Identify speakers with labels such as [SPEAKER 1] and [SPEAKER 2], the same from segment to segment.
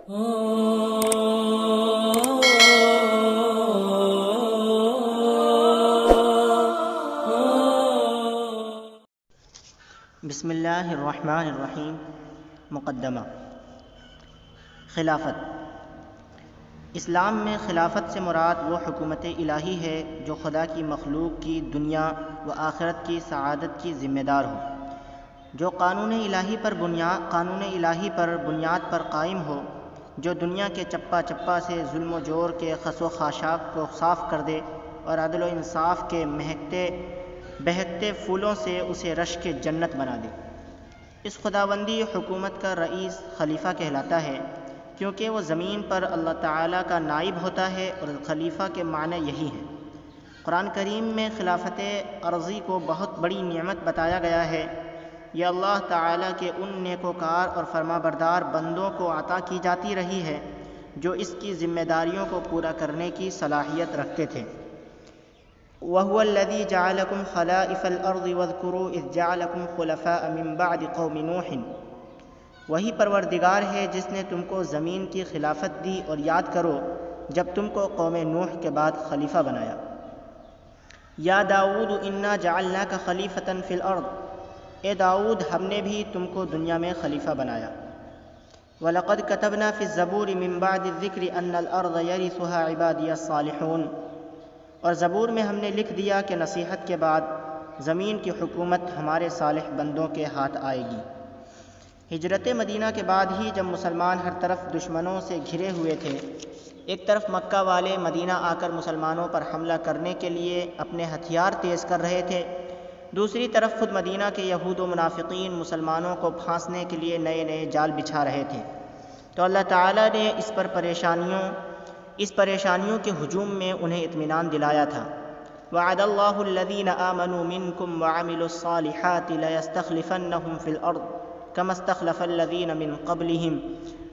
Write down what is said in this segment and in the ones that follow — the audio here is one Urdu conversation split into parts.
[SPEAKER 1] بسم اللہ الرحمن الرحیم۔ مقدمہ۔ خلافت۔ اسلام میں خلافت سے مراد وہ حکومت الہی ہے جو خدا کی مخلوق کی دنیا و آخرت کی سعادت کی ذمہ دار ہو، جو قانون الہی پر بنیاد پر قائم ہو، جو دنیا کے چپا چپا سے ظلم و جور کے خس و خاشاک کو صاف کر دے اور عدل و انصاف کے بہکتے پھولوں سے اسے رشک جنت بنا دے۔ اس خداوندی حکومت کا رئیس خلیفہ کہلاتا ہے، کیونکہ وہ زمین پر اللہ تعالیٰ کا نائب ہوتا ہے، اور خلیفہ کے معنی یہی ہے۔ قرآن کریم میں خلافت عرضی کو بہت بڑی نعمت بتایا گیا ہے۔ یہ اللہ تعالیٰ کے ان نیکوکار اور فرمانبردار بندوں کو عطا کی جاتی رہی ہے جو اس کی ذمہ داریوں کو پورا کرنے کی صلاحیت رکھتے تھے۔ وَهُوَ الَّذِي جَعَلَكُمْ خَلَائِفَ الْأَرْضِ وَاذْكُرُوا إِذْ جَعَلَكُمْ خُلَفَاءَ مِن بَعْدِ قَوْمِ نُوحٍ۔ وہی پروردگار ہے جس نے تم کو زمین کی خلافت دی، اور یاد کرو جب تم کو قوم نوح کے بعد خلیفہ بنایا۔ یا داؤد انا جعلناک خلیفۃ فی الارض، اے داؤد ہم نے بھی تم کو دنیا میں خلیفہ بنایا۔ وَلَقَدْ كَتَبْنَا فِي الزَّبُورِ مِن بَعْدِ الذِّكْرِ أَنَّ الْأَرْضَ يَرِثُهَا عِبَادِيَ الصَّالِحُونَ۔ اور زبور میں ہم نے لکھ دیا کہ نصیحت کے بعد زمین کی حکومت ہمارے صالح بندوں کے ہاتھ آئے گی۔ ہجرت مدینہ کے بعد ہی جب مسلمان ہر طرف دشمنوں سے گھرے ہوئے تھے، ایک طرف مکہ والے مدینہ آ کر مسلمانوں پر حملہ کرنے کے لیے اپنے ہتھیار تیز کر رہے تھے، دوسری طرف خود مدینہ کے یہود و منافقین مسلمانوں کو پھانسنے کے لیے نئے نئے جال بچھا رہے تھے، تو اللہ تعالیٰ نے اس پریشانیوں کے ہجوم میں انہیں اطمینان دلایا تھا۔ وعد اللہ الذین آمنوا منکم وعملوا الصالحات لیستخلفنہم فی الارض کما استخلف الذین من قبلہم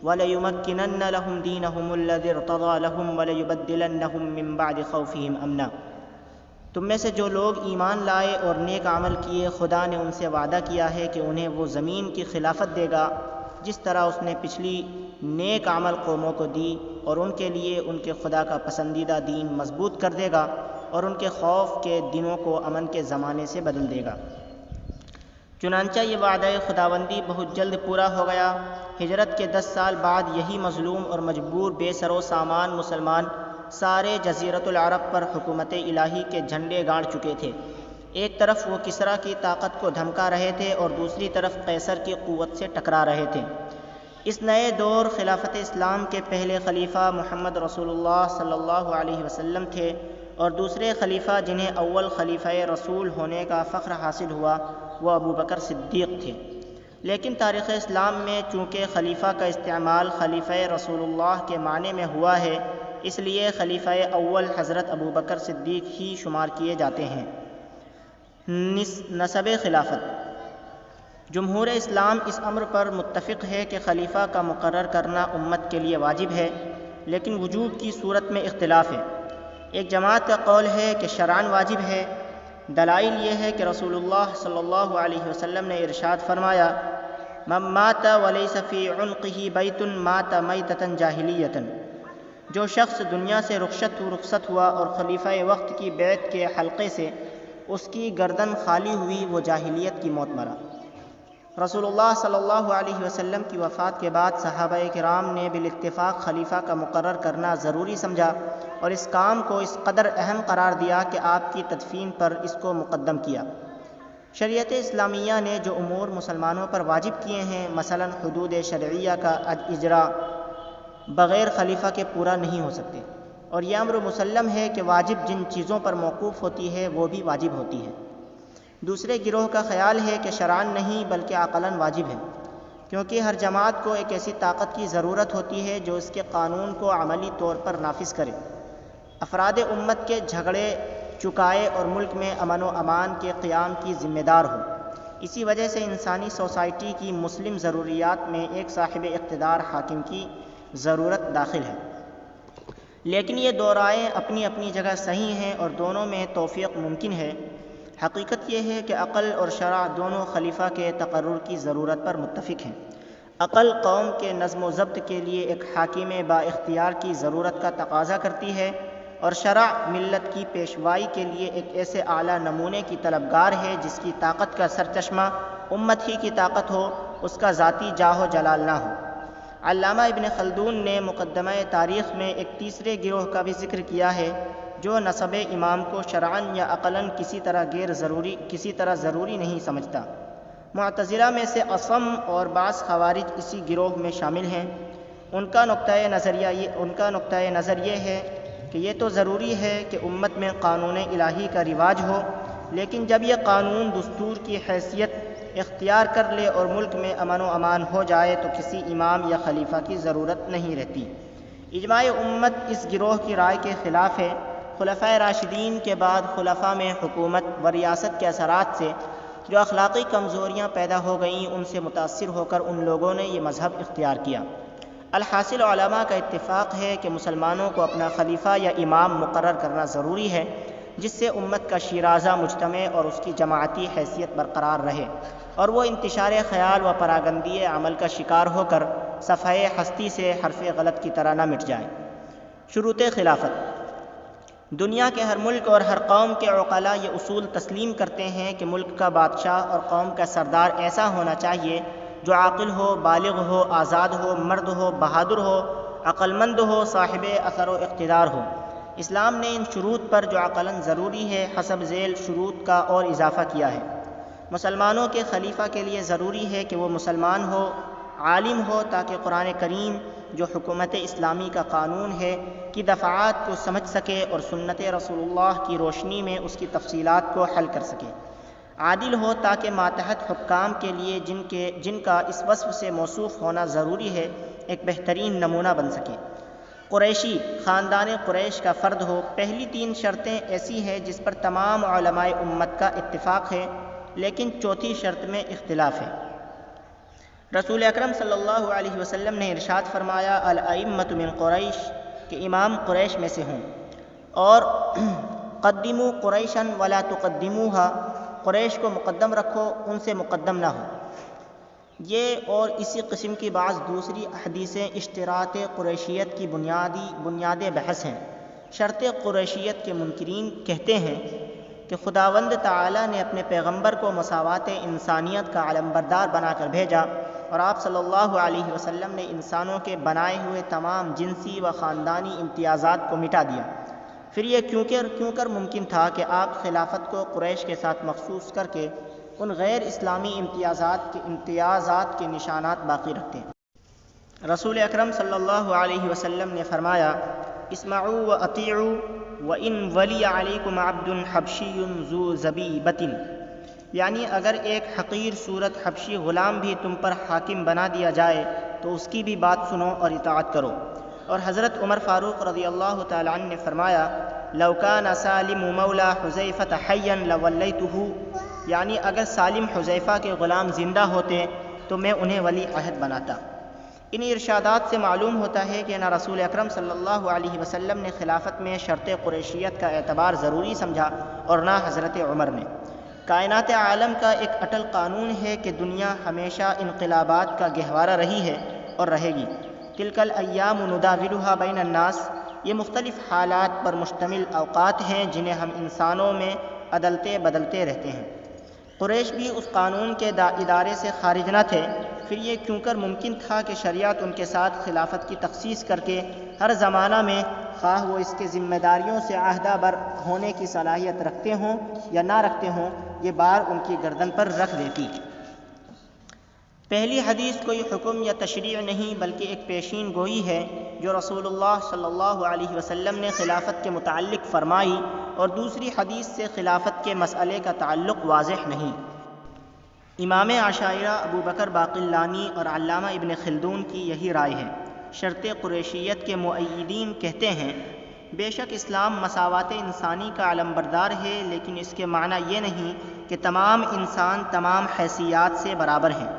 [SPEAKER 1] ولیمکنن لہم دینہم الذی ارتضی لہم ولیبدلنہم من بعد خوفہم امنا۔ تم میں سے جو لوگ ایمان لائے اور نیک عمل کیے، خدا نے ان سے وعدہ کیا ہے کہ انہیں وہ زمین کی خلافت دے گا جس طرح اس نے پچھلی نیک عمل قوموں کو دی، اور ان کے لیے ان کے خدا کا پسندیدہ دین مضبوط کر دے گا، اور ان کے خوف کے دنوں کو امن کے زمانے سے بدل دے گا۔ چنانچہ یہ وعدہ خداوندی بہت جلد پورا ہو گیا۔ ہجرت کے 10 سال بعد یہی مظلوم اور مجبور بے سر و سامان مسلمان سارے جزیرۃ العرب پر حکومت الہی کے جھنڈے گاڑ چکے تھے۔ ایک طرف وہ کسریٰ کی طاقت کو دھمکا رہے تھے، اور دوسری طرف قیصر کی قوت سے ٹکرا رہے تھے۔ اس نئے دور خلافت اسلام کے پہلے خلیفہ محمد رسول اللہ صلی اللہ علیہ وسلم تھے، اور دوسرے خلیفہ جنہیں اول خلیفہ رسول ہونے کا فخر حاصل ہوا وہ ابو بکر صدیق تھے۔ لیکن تاریخ اسلام میں چونکہ خلیفہ کا استعمال خلیفہ رسول اللہ کے معنی میں ہوا ہے، اس لیے خلیفہ اول حضرت ابو بکر صدیق ہی شمار کیے جاتے ہیں۔ نسب خلافت۔ جمہور اسلام اس امر پر متفق ہے کہ خلیفہ کا مقرر کرنا امت کے لیے واجب ہے، لیکن وجوب کی صورت میں اختلاف ہے۔ ایک جماعت کا قول ہے کہ شرعاً واجب ہے۔ دلائل یہ ہے کہ رسول اللہ صلی اللہ علیہ وسلم نے ارشاد فرمایا: من مات ولیس فی عنقہ بیت مات میتۃ جاہلیۃ۔ جو شخص دنیا سے رخصت ہوا اور خلیفہ وقت کی بیعت کے حلقے سے اس کی گردن خالی ہوئی، وہ جاہلیت کی موت مرا۔ رسول اللہ صلی اللہ علیہ وسلم کی وفات کے بعد صحابہ کرام نے بالاتفاق خلیفہ کا مقرر کرنا ضروری سمجھا، اور اس کام کو اس قدر اہم قرار دیا کہ آپ کی تدفین پر اس کو مقدم کیا۔ شریعت اسلامیہ نے جو امور مسلمانوں پر واجب کیے ہیں، مثلا حدود شرعیہ کا اجرا، بغیر خلیفہ کے پورا نہیں ہو سکتے، اور یہ امر مسلم ہے کہ واجب جن چیزوں پر موقوف ہوتی ہے وہ بھی واجب ہوتی ہے۔ دوسرے گروہ کا خیال ہے کہ شرعاً نہیں بلکہ عقلاً واجب ہے، کیونکہ ہر جماعت کو ایک ایسی طاقت کی ضرورت ہوتی ہے جو اس کے قانون کو عملی طور پر نافذ کرے، افراد امت کے جھگڑے چکائے اور ملک میں امن و امان کے قیام کی ذمہ دار ہو۔ اسی وجہ سے انسانی سوسائٹی کی مسلم ضروریات میں ایک صاحب اقتدار حاکم کی ضرورت داخل ہے۔ لیکن یہ دو رائیں اپنی اپنی جگہ صحیح ہیں، اور دونوں میں توفیق ممکن ہے۔ حقیقت یہ ہے کہ عقل اور شرع دونوں خلیفہ کے تقرر کی ضرورت پر متفق ہیں۔ عقل قوم کے نظم و ضبط کے لیے ایک حاکم با اختیار کی ضرورت کا تقاضا کرتی ہے، اور شرع ملت کی پیشوائی کے لیے ایک ایسے اعلیٰ نمونے کی طلبگار ہے جس کی طاقت کا سرچشمہ امت ہی کی طاقت ہو، اس کا ذاتی جاہ و جلال نہ ہو۔ علامہ ابن خلدون نے مقدمہ تاریخ میں ایک تیسرے گروہ کا بھی ذکر کیا ہے جو نسب امام کو شرعاً یا عقلاً کسی طرح ضروری نہیں سمجھتا۔ معتزلہ میں سے اصم اور بعض خوارج اسی گروہ میں شامل ہیں۔ ان کا نقطۂ نظر یہ ہے کہ یہ تو ضروری ہے کہ امت میں قانون الہی کا رواج ہو، لیکن جب یہ قانون دستور کی حیثیت اختیار کر لے اور ملک میں امن و امان ہو جائے تو کسی امام یا خلیفہ کی ضرورت نہیں رہتی۔ اجماع امت اس گروہ کی رائے کے خلاف ہے۔ خلفائے راشدین کے بعد خلفاء میں حکومت و ریاست کے اثرات سے جو اخلاقی کمزوریاں پیدا ہو گئیں، ان سے متاثر ہو کر ان لوگوں نے یہ مذہب اختیار کیا۔ الحاصل علماء کا اتفاق ہے کہ مسلمانوں کو اپنا خلیفہ یا امام مقرر کرنا ضروری ہے جس سے امت کا شیرازہ مجتمع اور اس کی جماعتی حیثیت برقرار رہے اور وہ انتشار خیال و پراگندی عمل کا شکار ہو کر صفحہ ہستی سے حرف غلط کی طرح نہ مٹ جائے۔ شروط خلافت۔ دنیا کے ہر ملک اور ہر قوم کے عقلاء یہ اصول تسلیم کرتے ہیں کہ ملک کا بادشاہ اور قوم کا سردار ایسا ہونا چاہیے جو عاقل ہو، بالغ ہو، آزاد ہو، مرد ہو، بہادر ہو، عقل مند ہو، صاحب اثر و اقتدار ہو۔ اسلام نے ان شروط پر جو عقلاً ضروری ہے حسب ذیل شروط کا اور اضافہ کیا ہے۔ مسلمانوں کے خلیفہ کے لیے ضروری ہے کہ وہ مسلمان ہو، عالم ہو، تاکہ قرآن کریم جو حکومت اسلامی کا قانون ہے کی دفعات کو سمجھ سکے اور سنت رسول اللہ کی روشنی میں اس کی تفصیلات کو حل کر سکے۔ عادل ہو تاکہ ماتحت حکام کے لیے جن کا اس وصف سے موصوف ہونا ضروری ہے ایک بہترین نمونہ بن سکے۔ قریشی، خاندان قریش کا فرد ہو۔ پہلی 3 شرطیں ایسی ہیں جس پر تمام علماء امت کا اتفاق ہے، لیکن چوتھی شرط میں اختلاف ہے۔ رسول اکرم صلی اللہ علیہ وسلم نے ارشاد فرمایا، الائمۃ من قریش، کہ امام قریش میں سے ہوں، اور قدموا قریشا ولا تقدموها، قریش کو مقدم رکھو، ان سے مقدم نہ ہو۔ یہ اور اسی قسم کی بعض دوسری احادیثیں اشتراط قریشیت کی بنیاد بحث ہیں۔ شرط قریشیت کے منکرین کہتے ہیں کہ خداوند تعالی نے اپنے پیغمبر کو مساوات انسانیت کا علمبردار بنا کر بھیجا، اور آپ صلی اللہ علیہ وسلم نے انسانوں کے بنائے ہوئے تمام جنسی و خاندانی امتیازات کو مٹا دیا۔ پھر یہ کیوں کر ممکن تھا کہ آپ خلافت کو قریش کے ساتھ مخصوص کر کے ان غیر اسلامی امتیازات کے نشانات باقی رکھتے ہیں۔ رسول اکرم صلی اللہ علیہ وسلم نے فرمایا، اسمعوا و اطیعوا وان ولی علیکم عبد حبشی ذو ذبیبۃ، یعنی اگر ایک حقیر صورت حبشی غلام بھی تم پر حاکم بنا دیا جائے تو اس کی بھی بات سنو اور اطاعت کرو۔ اور حضرت عمر فاروق رضی اللہ تعالی عنہ نے فرمایا، لو کان سالم مولا حذیفہ حیا لولیتہ، یعنی اگر سالم حذیفہ کے غلام زندہ ہوتے تو میں انہیں ولی عہد بناتا۔ ان ارشادات سے معلوم ہوتا ہے کہ نہ رسول اکرم صلی اللہ علیہ وسلم نے خلافت میں شرط قریشیت کا اعتبار ضروری سمجھا اور نہ حضرت عمر نے۔ کائنات عالم کا ایک اٹل قانون ہے کہ دنیا ہمیشہ انقلابات کا گہوارہ رہی ہے اور رہے گی۔ تلک الایام نداولها بین الناس، یہ مختلف حالات پر مشتمل اوقات ہیں جنہیں ہم انسانوں میں بدلتے رہتے ہیں۔ قریش بھی اس قانون کے ادارے سے خارج نہ تھے، پھر یہ کیوں کر ممکن تھا کہ شریعت ان کے ساتھ خلافت کی تخصیص کر کے ہر زمانہ میں خواہ وہ اس کے ذمہ داریوں سے عہدہ بر ہونے کی صلاحیت رکھتے ہوں یا نہ رکھتے ہوں، یہ بار ان کی گردن پر رکھ دیتی۔ پہلی حدیث کوئی حکم یا تشریع نہیں بلکہ ایک پیشین گوئی ہے جو رسول اللہ صلی اللہ علیہ وسلم نے خلافت کے متعلق فرمائی، اور دوسری حدیث سے خلافت کے مسئلے کا تعلق واضح نہیں۔ امام عشائرہ ابو بکر باقلانی اور علامہ ابن خلدون کی یہی رائے ہے۔ شرط قریشیت کے مؤیدین کہتے ہیں، بے شک اسلام مساوات انسانی کا علمبردار ہے، لیکن اس کے معنی یہ نہیں کہ تمام انسان تمام حیثیات سے برابر ہیں،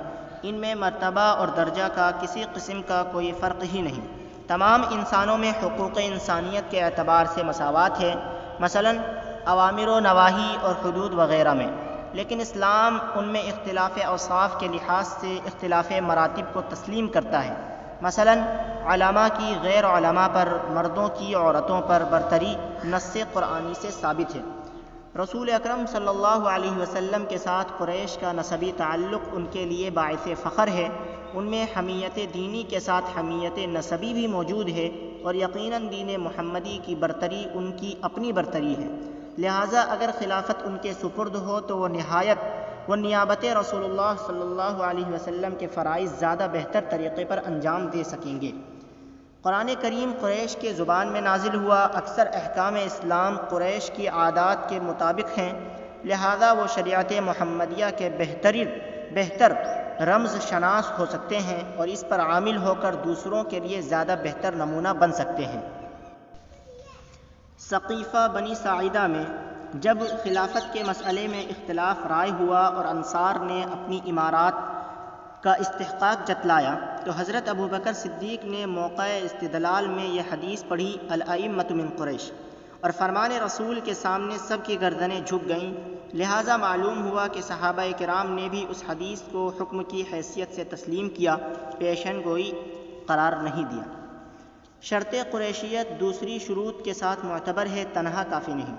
[SPEAKER 1] ان میں مرتبہ اور درجہ کا کسی قسم کا کوئی فرق ہی نہیں۔ تمام انسانوں میں حقوق انسانیت کے اعتبار سے مساوات ہے، مثلا اوامر و نواہی اور حدود وغیرہ میں، لیکن اسلام ان میں اختلاف اوصاف کے لحاظ سے اختلاف مراتب کو تسلیم کرتا ہے۔ مثلا علماء کی غیر علماء پر، مردوں کی عورتوں پر برتری نص قرآنی سے ثابت ہے۔ رسول اکرم صلی اللہ علیہ وسلم کے ساتھ قریش کا نسبی تعلق ان کے لیے باعث فخر ہے۔ ان میں حمیت دینی کے ساتھ حمیت نسبی بھی موجود ہے، اور یقیناً دین محمدی کی برتری ان کی اپنی برتری ہے، لہٰذا اگر خلافت ان کے سپرد ہو تو وہ نیابت رسول اللہ صلی اللہ علیہ وسلم کے فرائض زیادہ بہتر طریقے پر انجام دے سکیں گے۔ قرآن کریم قریش کے زبان میں نازل ہوا، اکثر احکام اسلام قریش کی عادات کے مطابق ہیں، لہذا وہ شریعت محمدیہ کے بہتر رمز شناس ہو سکتے ہیں اور اس پر عامل ہو کر دوسروں کے لیے زیادہ بہتر نمونہ بن سکتے ہیں۔ ثقیفہ بنی ساعدہ میں جب خلافت کے مسئلے میں اختلاف رائے ہوا اور انصار نے اپنی امارات کا استحقاق جتلایا تو حضرت ابوبکر صدیق نے موقع استدلال میں یہ حدیث پڑھی، الائمۃ من قریش، اور فرمان رسول کے سامنے سب کی گردنیں جھک گئیں، لہٰذا معلوم ہوا کہ صحابہ کرام نے بھی اس حدیث کو حکم کی حیثیت سے تسلیم کیا، پیشن گوئی قرار نہیں دیا۔ شرط قریشیت دوسری شروط کے ساتھ معتبر ہے، تنہا کافی نہیں،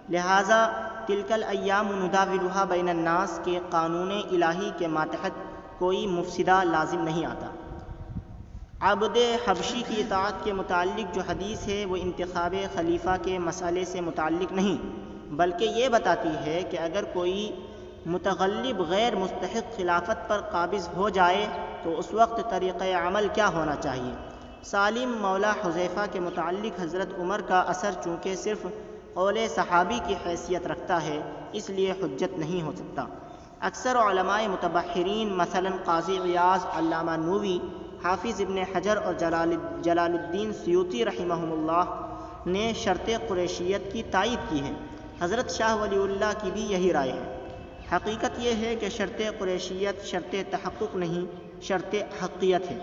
[SPEAKER 1] لہٰذا تلک الایام نداولها بین الناس کے قانون الہی کے ماتحت کوئی مفسدہ لازم نہیں آتا۔ عبد حبشی کی اطاعت کے متعلق جو حدیث ہے وہ انتخاب خلیفہ کے مسئلے سے متعلق نہیں، بلکہ یہ بتاتی ہے کہ اگر کوئی متغلب غیر مستحق خلافت پر قابض ہو جائے تو اس وقت طریقہ عمل کیا ہونا چاہیے۔ سالم مولا حذیفہ کے متعلق حضرت عمر کا اثر چونکہ صرف قول صحابی کی حیثیت رکھتا ہے، اس لیے حجت نہیں ہو سکتا۔ اکثر علماء متبحرین مثلا قاضی عیاض، علامہ نووی، حافظ ابن حجر اور جلال الدین سیوطی رحمہم اللہ نے شرط قریشیت کی تائید کی ہے۔ حضرت شاہ ولی اللہ کی بھی یہی رائے ہے۔ حقیقت یہ ہے کہ شرط قریشیت شرط تحقق نہیں، شرط حقیت ہے،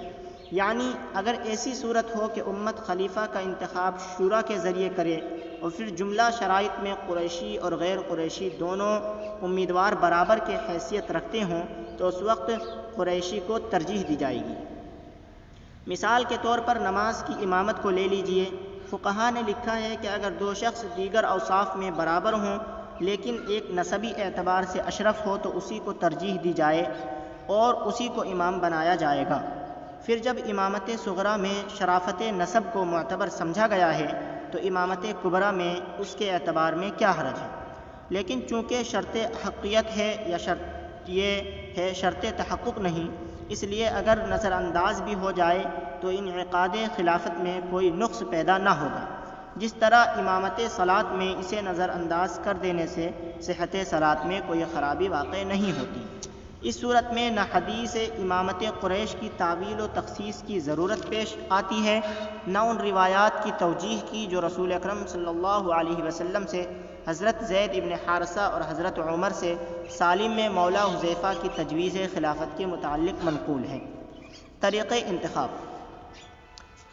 [SPEAKER 1] یعنی اگر ایسی صورت ہو کہ امت خلیفہ کا انتخاب شورا کے ذریعے کرے اور پھر جملہ شرائط میں قریشی اور غیر قریشی دونوں امیدوار برابر کے حیثیت رکھتے ہوں تو اس وقت قریشی کو ترجیح دی جائے گی۔ مثال کے طور پر نماز کی امامت کو لے لیجئے، فقہا نے لکھا ہے کہ اگر دو شخص دیگر اوصاف میں برابر ہوں لیکن ایک نسبی اعتبار سے اشرف ہو تو اسی کو ترجیح دی جائے اور اسی کو امام بنایا جائے گا۔ پھر جب امامت صغرا میں شرافت نسب کو معتبر سمجھا گیا ہے تو امامت کبریٰ میں اس کے اعتبار میں کیا حرج ہے؟ لیکن چونکہ شرط حقیت ہے یا شرط تحقق نہیں، اس لیے اگر نظر انداز بھی ہو جائے تو انعقاد خلافت میں کوئی نقص پیدا نہ ہوگا، جس طرح امامت صلاۃ میں اسے نظر انداز کر دینے سے صحت صلاۃ میں کوئی خرابی واقع نہیں ہوتی۔ اس صورت میں نہ حدیث امامت قریش کی تعویل و تخصیص کی ضرورت پیش آتی ہے، نہ ان روایات کی توجیح کی جو رسول اکرم صلی اللہ علیہ وسلم سے، حضرت زید ابن حارثہ اور حضرت عمر سے سالم میں مولا حذیفہ کی تجویز خلافت کے متعلق منقول ہے۔ طریقہ انتخاب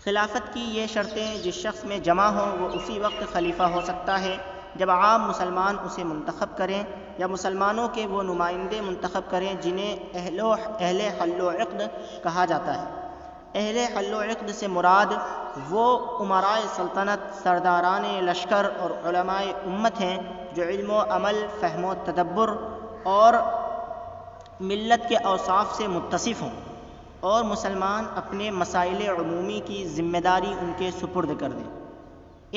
[SPEAKER 1] خلافت کی یہ شرطیں جس شخص میں جمع ہوں وہ اسی وقت خلیفہ ہو سکتا ہے جب عام مسلمان اسے منتخب کریں یا مسلمانوں کے وہ نمائندے منتخب کریں جنہیں اہل حل و عقد کہا جاتا ہے۔ اہل حل و عقد سے مراد وہ امرائے سلطنت، سرداران لشکر اور علماء امت ہیں جو علم و عمل، فہم و تدبر اور ملت کے اوصاف سے متصف ہوں اور مسلمان اپنے مسائل عمومی کی ذمہ داری ان کے سپرد کر دیں۔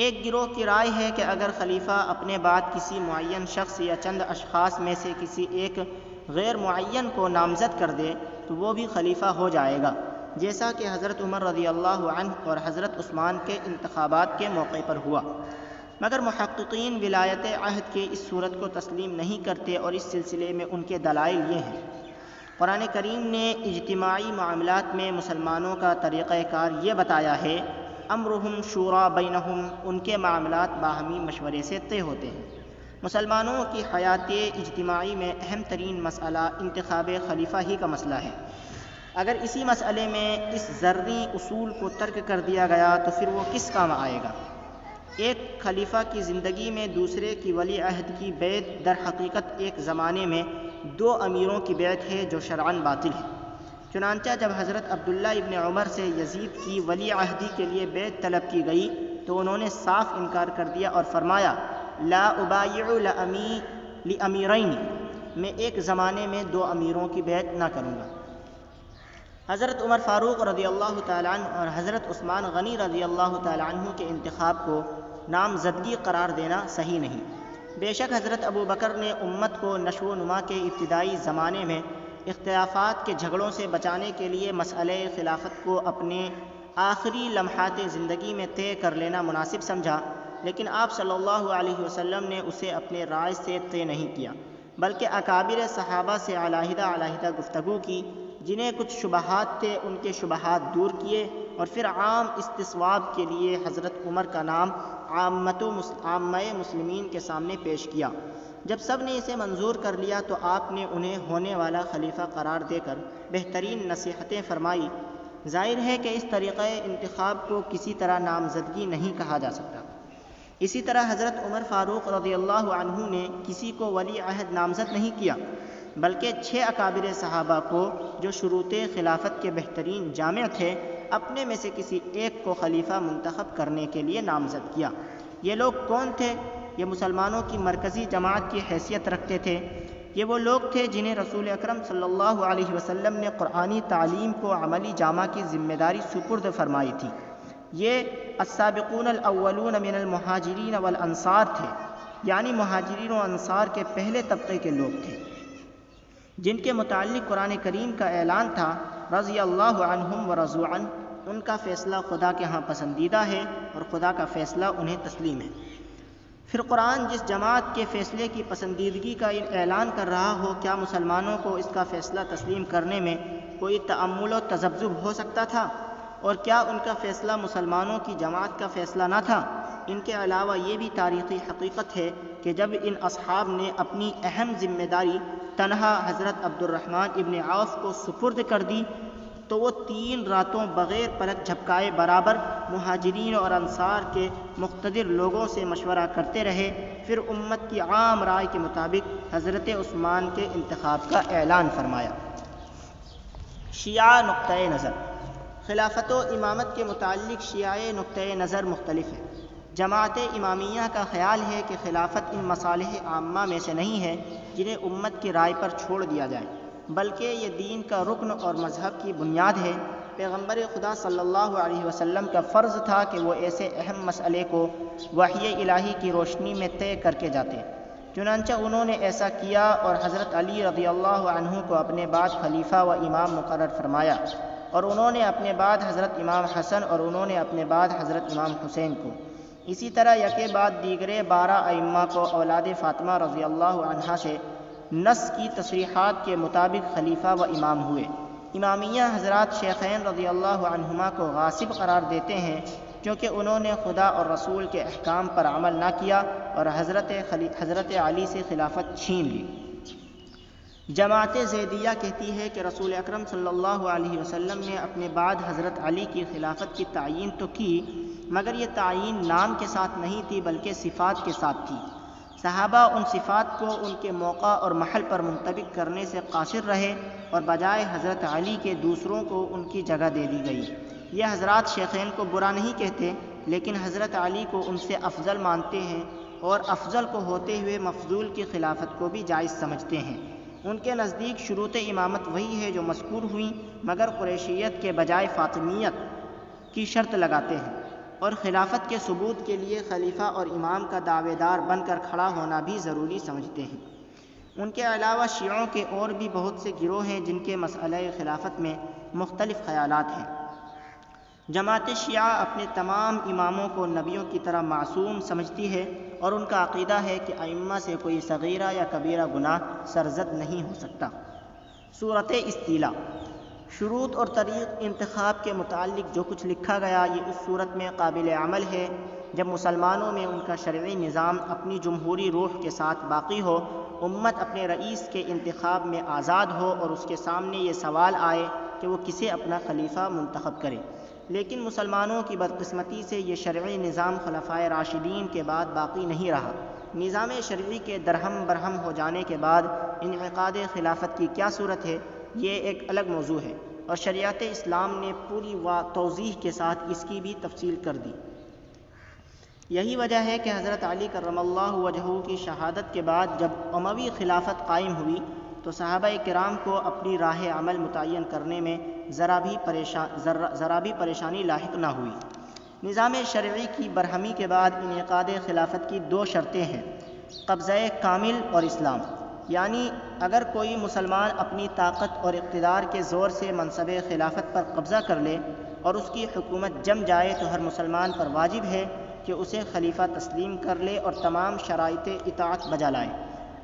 [SPEAKER 1] ایک گروہ کی رائے ہے کہ اگر خلیفہ اپنے بعد کسی معین شخص یا چند اشخاص میں سے کسی ایک غیر معین کو نامزد کر دے تو وہ بھی خلیفہ ہو جائے گا، جیسا کہ حضرت عمر رضی اللہ عنہ اور حضرت عثمان کے انتخابات کے موقع پر ہوا، مگر محققین ولایت عہد کے اس صورت کو تسلیم نہیں کرتے اور اس سلسلے میں ان کے دلائل یہ ہیں۔ قرآن کریم نے اجتماعی معاملات میں مسلمانوں کا طریقہ کار یہ بتایا ہے، امرہم شورا بینہم، ان کے معاملات باہمی مشورے سے طے ہوتے ہیں۔ مسلمانوں کی حیات اجتماعی میں اہم ترین مسئلہ انتخاب خلیفہ ہی کا مسئلہ ہے۔ اگر اسی مسئلے میں اس ذرّی اصول کو ترک کر دیا گیا تو پھر وہ کس کام آئے گا؟ ایک خلیفہ کی زندگی میں دوسرے کی ولی عہد کی بیعت در حقیقت ایک زمانے میں دو امیروں کی بیعت ہے جو شرعاً باطل ہے۔ چنانچہ جب حضرت عبداللہ ابن عمر سے یزید کی ولی عہدی کے لیے بیعت طلب کی گئی تو انہوں نے صاف انکار کر دیا اور فرمایا لا ابایع لأمیرین، میں ایک زمانے میں دو امیروں کی بیعت نہ کروں گا۔ حضرت عمر فاروق رضی اللہ تعالیٰ عنہ اور حضرت عثمان غنی رضی اللہ تعالیٰ عنہ کے انتخاب کو نامزدگی قرار دینا صحیح نہیں۔ بے شک حضرت ابو بکر نے امت کو نشو و نما کے ابتدائی زمانے میں اختلافات کے جھگڑوں سے بچانے کے لیے مسئلہ خلافت کو اپنے آخری لمحات زندگی میں طے کر لینا مناسب سمجھا، لیکن آپ صلی اللہ علیہ وسلم نے اسے اپنے رائے سے طے نہیں کیا، بلکہ اکابر صحابہ سے علیحدہ علیحدہ گفتگو کی، جنہیں کچھ شبہات تھے ان کے شبہات دور کیے، اور پھر عام استصواب کے لیے حضرت عمر کا نام عامہ مسلمین کے سامنے پیش کیا۔ جب سب نے اسے منظور کر لیا تو آپ نے انہیں ہونے والا خلیفہ قرار دے کر بہترین نصیحتیں فرمائی۔ ظاہر ہے کہ اس طریقہ انتخاب کو کسی طرح نامزدگی نہیں کہا جا سکتا۔ اسی طرح حضرت عمر فاروق رضی اللہ عنہ نے کسی کو ولی عہد نامزد نہیں کیا، بلکہ 6 اکابر صحابہ کو جو شروط خلافت کے بہترین جامع تھے اپنے میں سے کسی ایک کو خلیفہ منتخب کرنے کے لیے نامزد کیا۔ یہ لوگ کون تھے؟ یہ مسلمانوں کی مرکزی جماعت کی حیثیت رکھتے تھے۔ یہ وہ لوگ تھے جنہیں رسول اکرم صلی اللہ علیہ وسلم نے قرآنی تعلیم کو عملی جامہ کی ذمہ داری سپرد فرمائی تھی۔ یہ السابقون الاولون من المہاجرین والانصار تھے، یعنی مہاجرین و انصار کے پہلے طبقے کے لوگ تھے، جن کے متعلق قرآن کریم کا اعلان تھا رضی اللہ عنہم ورضوا عنہ، ان کا فیصلہ خدا کے ہاں پسندیدہ ہے اور خدا کا فیصلہ انہیں تسلیم ہے۔ پھر قرآن جس جماعت کے فیصلے کی پسندیدگی کا اعلان کر رہا ہو، کیا مسلمانوں کو اس کا فیصلہ تسلیم کرنے میں کوئی تأمل و تذبذب ہو سکتا تھا؟ اور کیا ان کا فیصلہ مسلمانوں کی جماعت کا فیصلہ نہ تھا؟ ان کے علاوہ یہ بھی تاریخی حقیقت ہے کہ جب ان اصحاب نے اپنی اہم ذمہ داری تنہا حضرت عبد الرحمن ابن عوف کو سپرد کر دی تو وہ 3 راتوں بغیر پلک جھپکائے برابر مہاجرین اور انصار کے مقتدر لوگوں سے مشورہ کرتے رہے۔ پھر امت کی عام رائے کے مطابق حضرت عثمان کے انتخاب کا اعلان فرمایا۔ شیعہ نقطۂ نظر۔ خلافت و امامت کے متعلق شیعہ نقطۂ نظر مختلف ہے۔ جماعت امامیہ کا خیال ہے کہ خلافت ان مصالح عامہ میں سے نہیں ہے جنہیں امت کی رائے پر چھوڑ دیا جائے، بلکہ یہ دین کا رکن اور مذہب کی بنیاد ہے۔ پیغمبر خدا صلی اللہ علیہ وسلم کا فرض تھا کہ وہ ایسے اہم مسئلے کو وحی الہی کی روشنی میں طے کر کے جاتے، چنانچہ انہوں نے ایسا کیا اور حضرت علی رضی اللہ عنہ کو اپنے بعد خلیفہ و امام مقرر فرمایا، اور انہوں نے اپنے بعد حضرت امام حسن اور انہوں نے اپنے بعد حضرت امام حسین کو۔ اسی طرح یکے بعد دیگرے 12 ائمہ کو اولاد فاطمہ رضی اللہ عنہا سے نص کی تصریحات کے مطابق خلیفہ و امام ہوئے۔ امامیہ حضرات شیخین رضی اللہ عنہما کو غاصب قرار دیتے ہیں کیونکہ انہوں نے خدا اور رسول کے احکام پر عمل نہ کیا اور حضرت علی سے خلافت چھین لی۔ جماعت زیدیہ کہتی ہے کہ رسول اکرم صلی اللہ علیہ وسلم نے اپنے بعد حضرت علی کی خلافت کی تعیین تو کی، مگر یہ تعیین نام کے ساتھ نہیں تھی بلکہ صفات کے ساتھ تھی۔ صحابہ ان صفات کو ان کے موقع اور محل پر منطبق کرنے سے قاصر رہے اور بجائے حضرت علی کے دوسروں کو ان کی جگہ دے دی گئی۔ یہ حضرات شیخین کو برا نہیں کہتے، لیکن حضرت علی کو ان سے افضل مانتے ہیں اور افضل کو ہوتے ہوئے مفضول کی خلافت کو بھی جائز سمجھتے ہیں۔ ان کے نزدیک شروط امامت وہی ہے جو مذکور ہوئیں، مگر قریشیت کے بجائے فاطمیت کی شرط لگاتے ہیں، اور خلافت کے ثبوت کے لیے خلیفہ اور امام کا دعوے دار بن کر کھڑا ہونا بھی ضروری سمجھتے ہیں۔ ان کے علاوہ شیعوں کے اور بھی بہت سے گروہ ہیں جن کے مسئلہ خلافت میں مختلف خیالات ہیں۔ جماعت شیعہ اپنے تمام اماموں کو نبیوں کی طرح معصوم سمجھتی ہے اور ان کا عقیدہ ہے کہ ائمہ سے کوئی صغیرہ یا کبیرہ گناہ سرزد نہیں ہو سکتا۔ صورت استیلاء۔ شروط اور طریق انتخاب کے متعلق جو کچھ لکھا گیا یہ اس صورت میں قابل عمل ہے جب مسلمانوں میں ان کا شرعی نظام اپنی جمہوری روح کے ساتھ باقی ہو، امت اپنے رئیس کے انتخاب میں آزاد ہو اور اس کے سامنے یہ سوال آئے کہ وہ کسے اپنا خلیفہ منتخب کرے۔ لیکن مسلمانوں کی بدقسمتی سے یہ شرعی نظام خلفائے راشدین کے بعد باقی نہیں رہا۔ نظام شرعی کے درہم برہم ہو جانے کے بعد انعقاد خلافت کی کیا صورت ہے، یہ ایک الگ موضوع ہے، اور شریعت اسلام نے پوری توضیح کے ساتھ اس کی بھی تفصیل کر دی۔ یہی وجہ ہے کہ حضرت علی کرم اللہ وجہہ کی شہادت کے بعد جب اموی خلافت قائم ہوئی تو صحابہ کرام کو اپنی راہ عمل متعین کرنے میں ذرا بھی پریشانی لاحق نہ ہوئی۔ نظام شرعی کی برہمی کے بعد انعقاد خلافت کی دو شرطیں ہیں: قبضہ کامل اور اسلام، یعنی اگر کوئی مسلمان اپنی طاقت اور اقتدار کے زور سے منصب خلافت پر قبضہ کر لے اور اس کی حکومت جم جائے تو ہر مسلمان پر واجب ہے کہ اسے خلیفہ تسلیم کر لے اور تمام شرائط اطاعت بجا لائے۔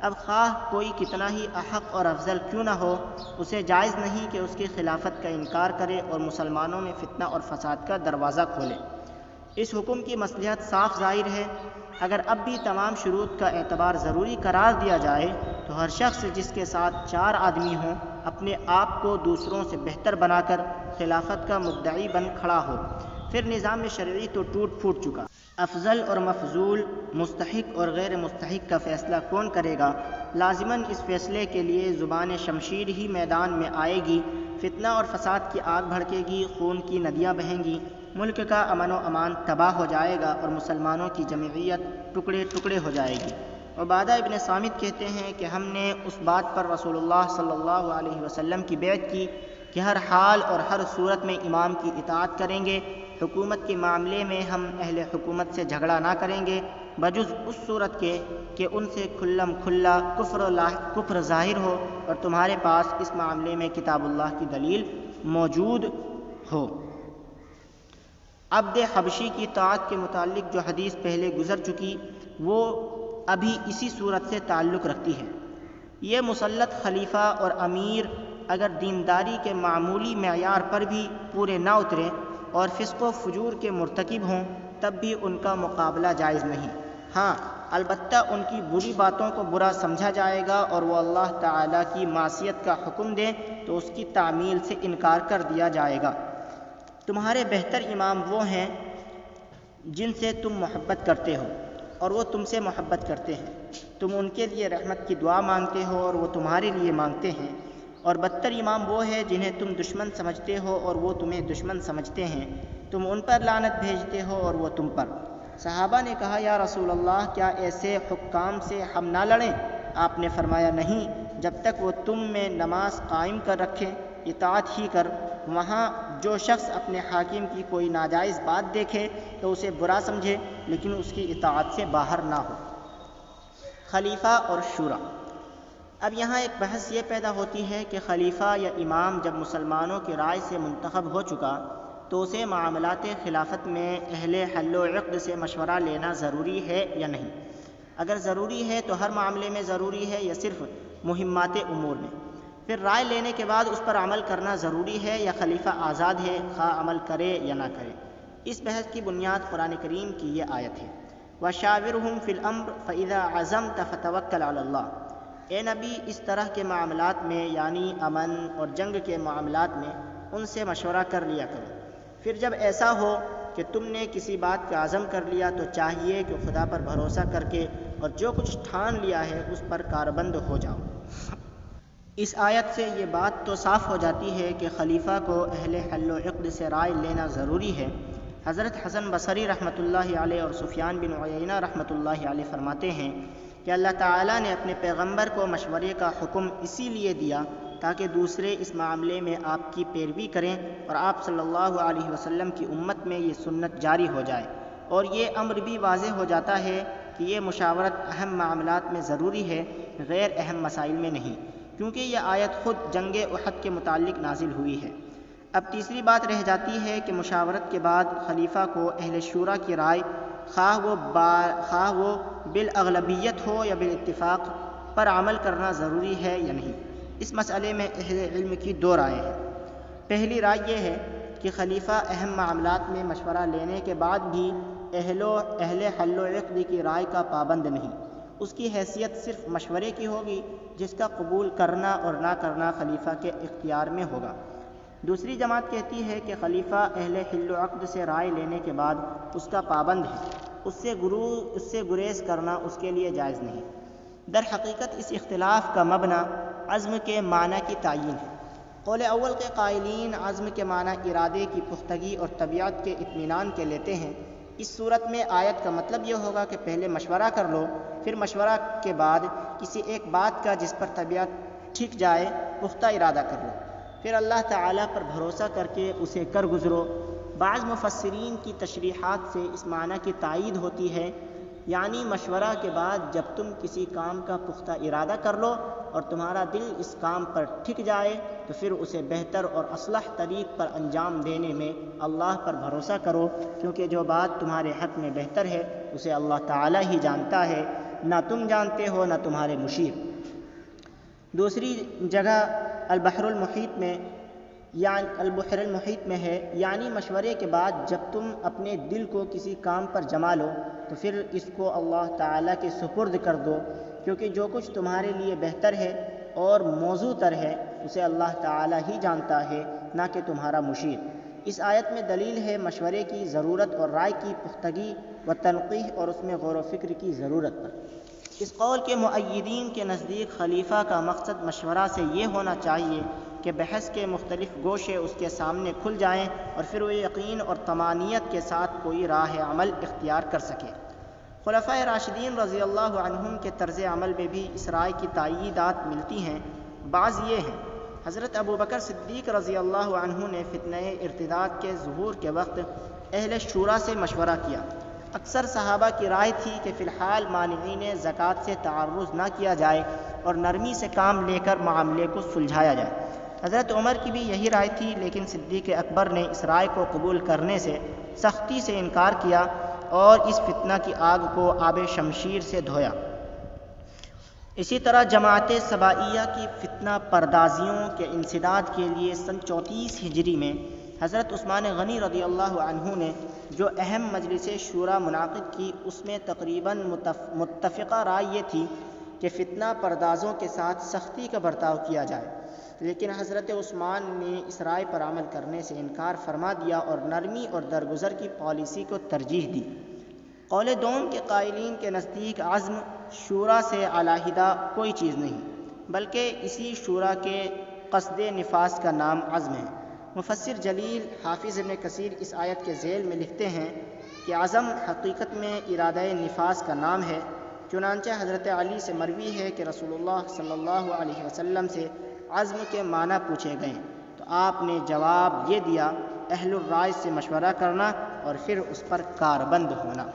[SPEAKER 1] اب خواہ کوئی کتنا ہی احق اور افضل کیوں نہ ہو، اسے جائز نہیں کہ اس کی خلافت کا انکار کرے اور مسلمانوں میں فتنہ اور فساد کا دروازہ کھولے۔ اس حکم کی مصلحت صاف ظاہر ہے۔ اگر اب بھی تمام شروط کا اعتبار ضروری قرار دیا جائے تو ہر شخص جس کے ساتھ 4 آدمی ہوں اپنے آپ کو دوسروں سے بہتر بنا کر خلافت کا مدعی بن کھڑا ہو۔ پھر نظام شرعی تو ٹوٹ پھوٹ چکا۔ افضل اور مفضول، مستحق اور غیر مستحق کا فیصلہ کون کرے گا؟ لازماً اس فیصلے کے لیے زبان شمشیر ہی میدان میں آئے گی، فتنہ اور فساد کی آگ بھڑکے گی، خون کی ندیاں بہیں گی، ملک کا امن و امان تباہ ہو جائے گا اور مسلمانوں کی جمعیت ٹکڑے ٹکڑے ہو جائے گی۔ عبادہ ابن صامت کہتے ہیں کہ ہم نے اس بات پر رسول اللہ صلی اللہ علیہ وسلم کی بیعت کی کہ ہر حال اور ہر صورت میں امام کی اطاعت کریں گے۔ حکومت کے معاملے میں ہم اہل حکومت سے جھگڑا نہ کریں گے بجز اس صورت کے کہ ان سے کھلم کھلا کفر ظاہر ہو اور تمہارے پاس اس معاملے میں کتاب اللہ کی دلیل موجود ہو۔ عبد حبشی کی طاعت کے متعلق جو حدیث پہلے گزر چکی وہ ابھی اسی صورت سے تعلق رکھتی ہے۔ یہ مسلط خلیفہ اور امیر اگر دینداری کے معمولی معیار پر بھی پورے نہ اتریں اور فسق و فجور کے مرتکب ہوں تب بھی ان کا مقابلہ جائز نہیں۔ ہاں البتہ ان کی بری باتوں کو برا سمجھا جائے گا اور وہ اللہ تعالیٰ کی معصیت کا حکم دیں تو اس کی تعمیل سے انکار کر دیا جائے گا۔ تمہارے بہتر امام وہ ہیں جن سے تم محبت کرتے ہو اور وہ تم سے محبت کرتے ہیں، تم ان کے لیے رحمت کی دعا مانگتے ہو اور وہ تمہارے لیے مانگتے ہیں، اور بدتر امام وہ ہے جنہیں تم دشمن سمجھتے ہو اور وہ تمہیں دشمن سمجھتے ہیں، تم ان پر لعنت بھیجتے ہو اور وہ تم پر۔ صحابہ نے کہا یا رسول اللہ کیا ایسے حکام سے ہم نہ لڑیں؟ آپ نے فرمایا نہیں، جب تک وہ تم میں نماز قائم کر رکھیں، اطاعت ہی کر۔ وہاں جو شخص اپنے حاکم کی کوئی ناجائز بات دیکھے تو اسے برا سمجھے لیکن اس کی اطاعت سے باہر نہ ہو۔ خلیفہ اور شورا۔ اب یہاں ایک بحث یہ پیدا ہوتی ہے کہ خلیفہ یا امام جب مسلمانوں کی رائے سے منتخب ہو چکا تو اسے معاملات خلافت میں اہل حل و عقد سے مشورہ لینا ضروری ہے یا نہیں؟ اگر ضروری ہے تو ہر معاملے میں ضروری ہے یا صرف مہمات امور میں؟ پھر رائے لینے کے بعد اس پر عمل کرنا ضروری ہے یا خلیفہ آزاد ہے خواہ عمل کرے یا نہ کرے؟ اس بحث کی بنیاد قرآن کریم کی یہ آیت ہے وَشَاوِرْهُمْ فِي الْأَمْرِ فَإِذَا عَزَمْتَ فَتَوَكَّلْ عَلَى اللَّهِ۔ اے نبی اس طرح کے معاملات میں یعنی امن اور جنگ کے معاملات میں ان سے مشورہ کر لیا کرو، پھر جب ایسا ہو کہ تم نے کسی بات کا عزم کر لیا تو چاہیے کہ خدا پر بھروسہ کر کے اور جو کچھ ٹھان لیا ہے اس پر کاربند ہو جاؤ۔ اس آیت سے یہ بات تو صاف ہو جاتی ہے کہ خلیفہ کو اہل حل و عقد سے رائے لینا ضروری ہے۔ حضرت حسن بصری رحمۃ اللہ علیہ اور سفیان بن عیینہ رحمۃ اللہ علیہ فرماتے ہیں کہ اللہ تعالیٰ نے اپنے پیغمبر کو مشورے کا حکم اسی لیے دیا تاکہ دوسرے اس معاملے میں آپ کی پیروی کریں اور آپ صلی اللہ علیہ وسلم کی امت میں یہ سنت جاری ہو جائے، اور یہ امر بھی واضح ہو جاتا ہے کہ یہ مشاورت اہم معاملات میں ضروری ہے، غیر اہم مسائل میں نہیں، کیونکہ یہ آیت خود جنگ احد کے متعلق نازل ہوئی ہے۔ اب تیسری بات رہ جاتی ہے کہ مشاورت کے بعد خلیفہ کو اہل شورا کی رائے خواہ وہ بالاغلبیت ہو یا بالاتفاق پر عمل کرنا ضروری ہے یا نہیں۔ اس مسئلے میں اہل علم کی دو رائے ہیں۔ پہلی رائے یہ ہے کہ خلیفہ اہم معاملات میں مشورہ لینے کے بعد بھی اہل حل و عقد کی رائے کا پابند نہیں، اس کی حیثیت صرف مشورے کی ہوگی جس کا قبول کرنا اور نہ کرنا خلیفہ کے اختیار میں ہوگا۔ دوسری جماعت کہتی ہے کہ خلیفہ اہل حل و عقد سے رائے لینے کے بعد اس کا پابند ہے، اس سے گریز کرنا اس کے لیے جائز نہیں۔ در حقیقت اس اختلاف کا مبنی عزم کے معنی کی تعیین ہے۔ قول اول کے قائلین عزم کے معنی ارادے کی پختگی اور طبیعت کے اطمینان کے لیتے ہیں۔ اس صورت میں آیت کا مطلب یہ ہوگا کہ پہلے مشورہ کر لو، پھر مشورہ کے بعد کسی ایک بات کا جس پر طبیعت ٹھک جائے پختہ ارادہ کر لو، پھر اللہ تعالیٰ پر بھروسہ کر کے اسے کر گزرو۔ بعض مفسرین کی تشریحات سے اس معنی کی تائید ہوتی ہے، یعنی مشورہ کے بعد جب تم کسی کام کا پختہ ارادہ کر لو اور تمہارا دل اس کام پر ٹھک جائے تو پھر اسے بہتر اور اصلح طریق پر انجام دینے میں اللہ پر بھروسہ کرو، کیونکہ جو بات تمہارے حق میں بہتر ہے اسے اللہ تعالیٰ ہی جانتا ہے، نہ تم جانتے ہو نہ تمہارے مشیر۔ دوسری جگہ البحر المحیط میں ہے، یعنی مشورے کے بعد جب تم اپنے دل کو کسی کام پر جما لو تو پھر اس کو اللہ تعالیٰ کے سپرد کر دو، کیونکہ جو کچھ تمہارے لیے بہتر ہے اور موزوں تر ہے اسے اللہ تعالیٰ ہی جانتا ہے، نہ کہ تمہارا مشیر۔ اس آیت میں دلیل ہے مشورے کی ضرورت اور رائے کی پختگی و تنقیح اور اس میں غور و فکر کی ضرورت پر۔ اس قول کے مؤیدین کے نزدیک خلیفہ کا مقصد مشورہ سے یہ ہونا چاہیے کہ بحث کے مختلف گوشے اس کے سامنے کھل جائیں اور پھر وہ یقین اور طمانینت کے ساتھ کوئی راہ عمل اختیار کر سکے۔ خلفائے راشدین رضی اللہ عنہم کے طرز عمل میں بھی اس رائے کی تائیدات ملتی ہیں۔ بعض یہ ہیں: حضرت ابوبکر صدیق رضی اللہ عنہ نے فتنہ ارتداد کے ظہور کے وقت اہل شورا سے مشورہ کیا۔ اکثر صحابہ کی رائے تھی کہ فی الحال مانعین زکوٰۃ سے تعرض نہ کیا جائے اور نرمی سے کام لے کر معاملے کو سلجھایا جائے۔ حضرت عمر کی بھی یہی رائے تھی، لیکن صدیق اکبر نے اس رائے کو قبول کرنے سے سختی سے انکار کیا اور اس فتنہ کی آگ کو آب شمشیر سے دھویا۔ اسی طرح جماعت سبائیہ کی فتنہ پردازیوں کے انسداد کے لیے سن 34 ہجری میں حضرت عثمان غنی رضی اللہ عنہ نے جو اہم مجلس شورا منعقد کی، اس میں تقریباً متفقہ رائے یہ تھی کہ فتنہ پردازوں کے ساتھ سختی کا برتاؤ کیا جائے، لیکن حضرت عثمان نے اس رائے پر عمل کرنے سے انکار فرما دیا اور نرمی اور درگزر کی پالیسی کو ترجیح دی۔ قول دوم کے قائلین کے نزدیک عزم شورا سے علیحدہ کوئی چیز نہیں، بلکہ اسی شورا کے قصد نفاذ کا نام عزم ہے۔ مفسر جلیل حافظ ابن کثیر اس آیت کے ذیل میں لکھتے ہیں کہ عزم حقیقت میں ارادہ نفاذ کا نام ہے۔ چنانچہ حضرت علی سے مروی ہے کہ رسول اللہ صلی اللہ علیہ وسلم سے عزم کے معنی پوچھے گئے تو آپ نے جواب یہ دیا: اہل الرائے سے مشورہ کرنا اور پھر اس پر کاربند ہونا۔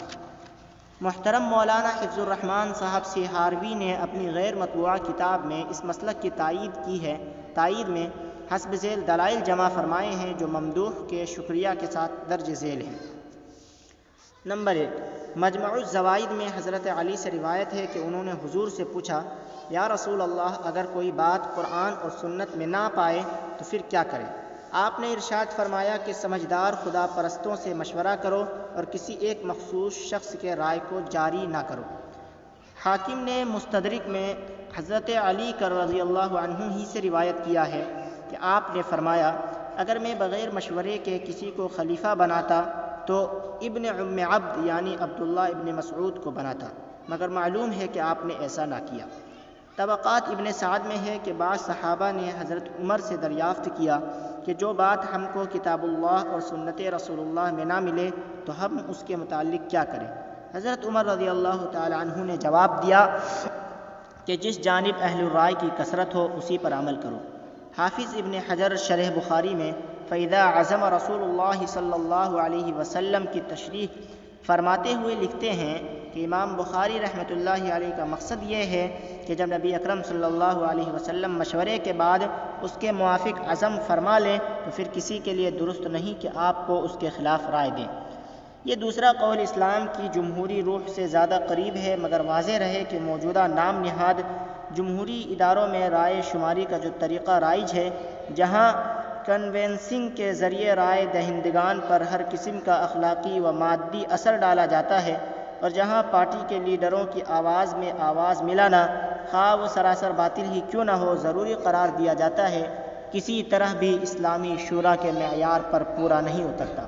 [SPEAKER 1] محترم مولانا حفظ الرحمان صاحب سیہاروی نے اپنی غیر مطبوعہ کتاب میں اس مسلک کی تائید کی ہے۔ تائید میں حسب ذیل دلائل جمع فرمائے ہیں جو ممدوح کے شکریہ کے ساتھ درج ذیل ہیں۔ نمبر 1، مجمع الزوائد میں حضرت علی سے روایت ہے کہ انہوں نے حضور سے پوچھا: یا رسول اللہ، اگر کوئی بات قرآن اور سنت میں نہ پائے تو پھر کیا کریں؟ آپ نے ارشاد فرمایا کہ سمجھدار خدا پرستوں سے مشورہ کرو اور کسی ایک مخصوص شخص کے رائے کو جاری نہ کرو۔ حاکم نے مستدرک میں حضرت علی رضی اللہ عنہ ہی سے روایت کیا ہے کہ آپ نے فرمایا: اگر میں بغیر مشورے کے کسی کو خلیفہ بناتا تو ابن ام عبد یعنی عبداللہ ابن مسعود کو بناتا، مگر معلوم ہے کہ آپ نے ایسا نہ کیا۔ طبقات ابن سعد میں ہے کہ بعض صحابہ نے حضرت عمر سے دریافت کیا کہ جو بات ہم کو کتاب اللہ اور سنت رسول اللہ میں نہ ملے تو ہم اس کے متعلق کیا کریں؟ حضرت عمر رضی اللہ تعالی عنہ نے جواب دیا کہ جس جانب اہل الرائے کی کثرت ہو اسی پر عمل کرو۔ حافظ ابن حجر شرح بخاری میں فَإِذَا عَزَمَ رسول اللہ صلی اللہ علیہ وسلم کی تشریح فرماتے ہوئے لکھتے ہیں کہ امام بخاری رحمۃ اللہ علیہ کا مقصد یہ ہے کہ جب نبی اکرم صلی اللہ علیہ وسلم مشورے کے بعد اس کے موافق عزم فرما لیں تو پھر کسی کے لیے درست نہیں کہ آپ کو اس کے خلاف رائے دیں۔ یہ دوسرا قول اسلام کی جمہوری روح سے زیادہ قریب ہے، مگر واضح رہے کہ موجودہ نام نہاد جمہوری اداروں میں رائے شماری کا جو طریقہ رائج ہے، جہاں کنوینسنگ کے ذریعے رائے دہندگان پر ہر قسم کا اخلاقی و مادی اثر ڈالا جاتا ہے، اور جہاں پارٹی کے لیڈروں کی آواز میں آواز ملانا، خواہ وہ سراسر باطل ہی کیوں نہ ہو، ضروری قرار دیا جاتا ہے، کسی طرح بھی اسلامی شورا کے معیار پر پورا نہیں اترتا۔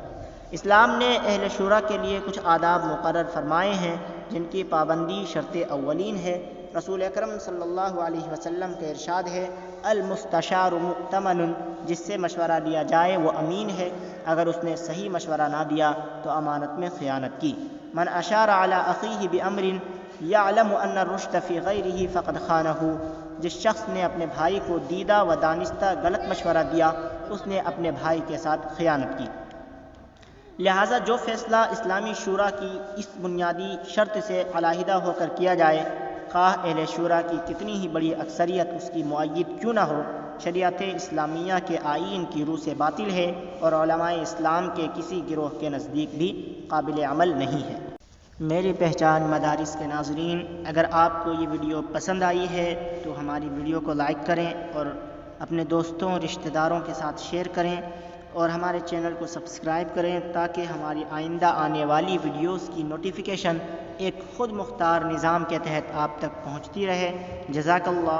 [SPEAKER 1] اسلام نے اہل شورا کے لیے کچھ آداب مقرر فرمائے ہیں جن کی پابندی شرط اولین ہے۔ رسول اکرم صلی اللہ علیہ وسلم کا ارشاد ہے، المستشار مؤتمن، جس سے مشورہ لیا جائے وہ امین ہے، اگر اس نے صحیح مشورہ نہ دیا تو امانت میں خیانت کی۔ من اشار علی اخیہ بامر یعلم ان الرشد فی غیرہ فقد خانہ، جس شخص نے اپنے بھائی کو دیدہ و دانستہ غلط مشورہ دیا اس نے اپنے بھائی کے ساتھ خیانت کی۔ لہٰذا جو فیصلہ اسلامی شورا کی اس بنیادی شرط سے علیحدہ ہو کر کیا جائے، خواہ اہل شورا کی کتنی ہی بڑی اکثریت اس کی مؤید کیوں نہ ہو، شریعت اسلامیہ کے آئین کی روح سے باطل ہے اور علماء اسلام کے کسی گروہ کے نزدیک بھی قابل عمل نہیں ہے۔ میری پہچان مدارس کے ناظرین، اگر آپ کو یہ ویڈیو پسند آئی ہے تو ہماری ویڈیو کو لائک کریں اور اپنے دوستوں رشتہ داروں کے ساتھ شیئر کریں اور ہمارے چینل کو سبسکرائب کریں تاکہ ہماری آئندہ آنے والی ویڈیوز کی نوٹیفیکیشن ایک خود مختار نظام کے تحت آپ تک پہنچتی رہے۔ جزاک اللہ۔